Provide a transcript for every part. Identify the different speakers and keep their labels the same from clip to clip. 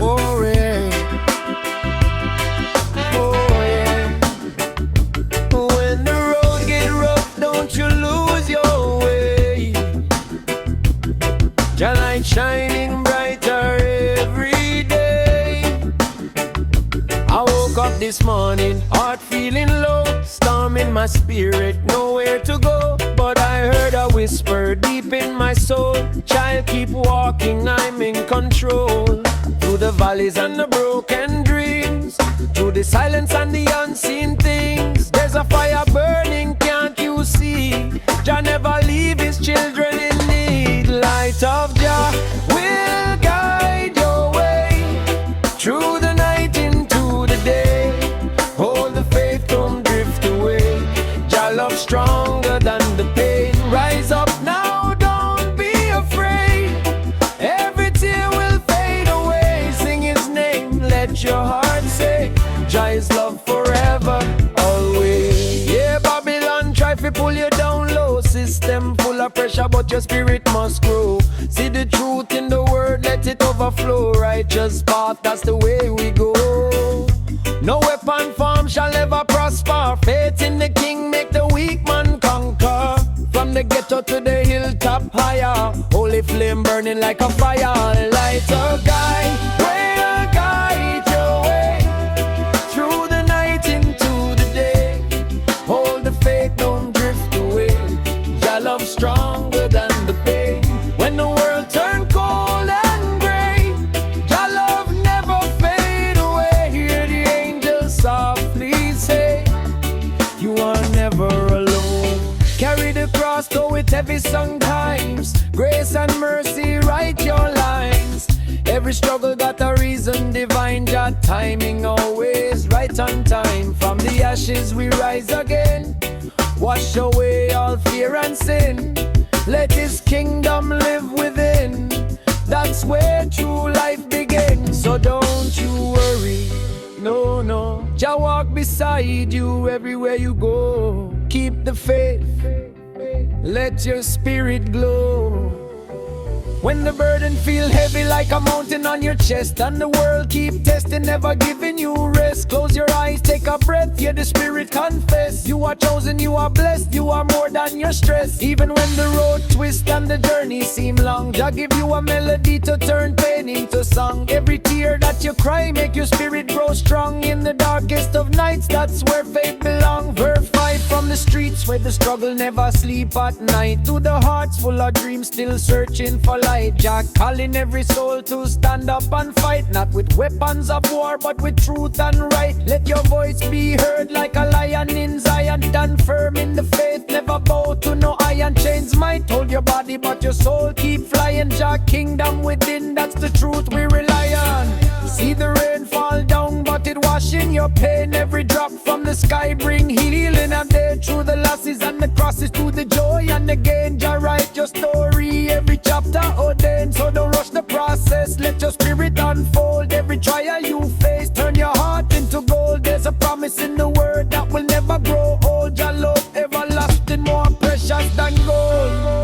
Speaker 1: Oh yeah, oh yeah. When the road get rough, don't you lose your way. Your light shining brighter every day. I woke up this morning, heart feeling low, storm in my spirit, nowhere to go. But I heard a whisper deep in my soul, child, keep walking, I'm in control. Through the valleys and the broken dreams, through the silence and the unseen things, there's a fire burning, can't you see? Jah never leave his children in need. Light of Jah will guide your way through the night into the day. Hold the faith, don't drift away. Jah love stronger than the pain. Rise up now, don't be afraid. Every tear will fade away. Sing his name, let your heart say, Jah is love forever, always. Yeah, Babylon try to pull you down low. System full of pressure, but your spirit must grow. See the truth in the word, let it overflow. Righteous path, that's the way we go. No weapon formed shall ever prosper. Faith in the King make the weak man conquer. From the ghetto to the hilltop higher, holy flame burning like a fire. Light a guide, will guide your way through the night into the day. Hold the faith, don't drift away. Your love stronger than the pain. When the world turn cold and gray, your love never fade away. Hear the angels softly say, you are never alone. Carry the cross though it heavy sometimes. Grace and mercy write your lines. Every struggle got a reason divine. Your timing always right on time. From the ashes we rise again. Wash away all fear and sin. Let his kingdom live within. That's where true life begins. So don't you worry, no, no. Jah walk beside you everywhere you go. Keep the faith, let your spirit glow. When the burden feel heavy like a mountain on your chest, and the world keep testing, never giving you rest. Close your eyes, take a breath, hear the spirit confess. You are chosen, you are blessed, you are more than your stress. Even when the road twists and the journey seem long, Jah give you a melody to turn pain into song. Every tear that you cry make your spirit grow strong. In the darkest of nights, that's where faith belong. Verse 5 from the streets where the struggle never sleep at night, to the hearts full of dreams still searching for light. Jah calling every soul to stand up and fight, not with weapons of war but with truth and right. Let your voice be heard like a lion in Zion. Stand firm in the faith, never bow to no iron chains might hold your body, but your soul keep flying. Jah kingdom within, that's the truth we rely on. See the rain fall down, but it washing your pain. Every drop from the sky bring healing a day. Through the losses and the crosses, to the joy and the gain. Jah write your story, every chapter ordained. So don't rush the process, let your spirit unfold. Every trial you face, turn your heart into gold. There's a promise in the word that will never grow old. Jah love everlasting, more precious than gold.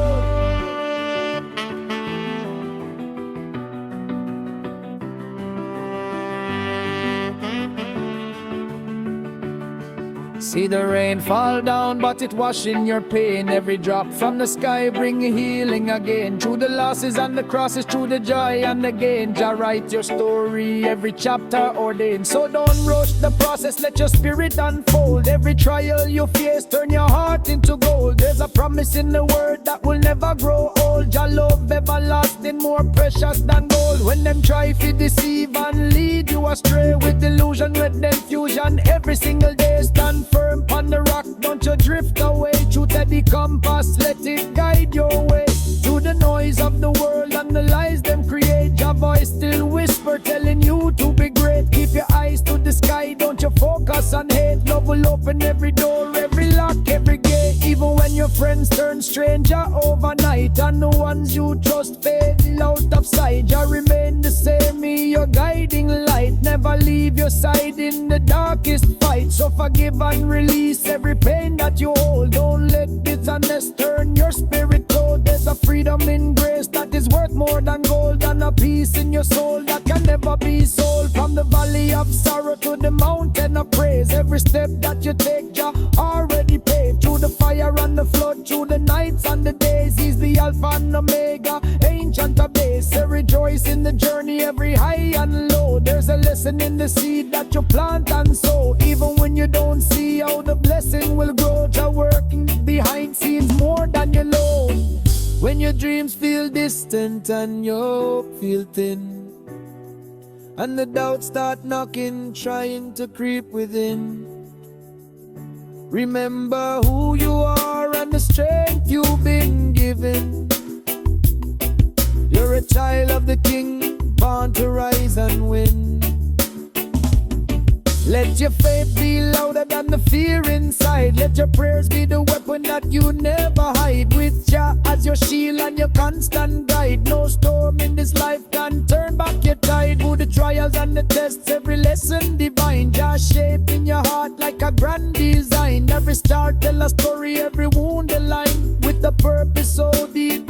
Speaker 1: See the rain fall down, but it washing your pain. Every drop from the sky bring healing again. Through the losses and the crosses, through the joy and the gain. Jah write your story, every chapter ordained. So don't rush the process, let your spirit unfold. Every trial you face, turn your heart into gold. There's a promise in the word that will never grow old. Jah love everlasting, more precious than gold. When them try to deceive and lead you astray with illusion, with them fusion, every single day stand firm on the rock, don't you drift away. Truth at the compass, let it guide your way. Through the noise of the world and the lies them create, your voice still whisper telling you to be great. Keep your eyes to the sky, don't you focus on hate. Love will open every door, every lock, every gate. Even when your friends turn stranger overnight, and the ones you trust fade out of sight, you remain the same, your guiding light. Never leave your side in the darkest fight. So forgive and release every pain that you hold. Don't let bitterness turn your spirit cold. There's a
Speaker 2: a freedom in grace that is worth more than gold, and a peace in your soul that can never be sold. From the valley of sorrow to the mountain of praise, every step that you take, Jah already paved. Through the fire and the flood, through the nights and the days, He's the Alpha and Omega, ancient of days. So rejoice in the journey, every high and low. There's a lesson in the seed that you plant and sow. Even when you don't see how the blessing will grow, Jah working behind scenes more than you know. When your dreams feel distant and your hope feel thin, and the doubts start knocking, trying to creep within, remember who you are and the strength you've been given. You're a child of the King, born to rise and win. Let your faith be louder than the fear inside. Let your prayers be the weapon that you never hide. With Jah as your shield and your constant guide, no storm in this life can turn back your tide. Through the trials and the tests, every lesson divine, Jah shaping your heart like a grand design. Every star tell a story, every wound a line, with the purpose so deep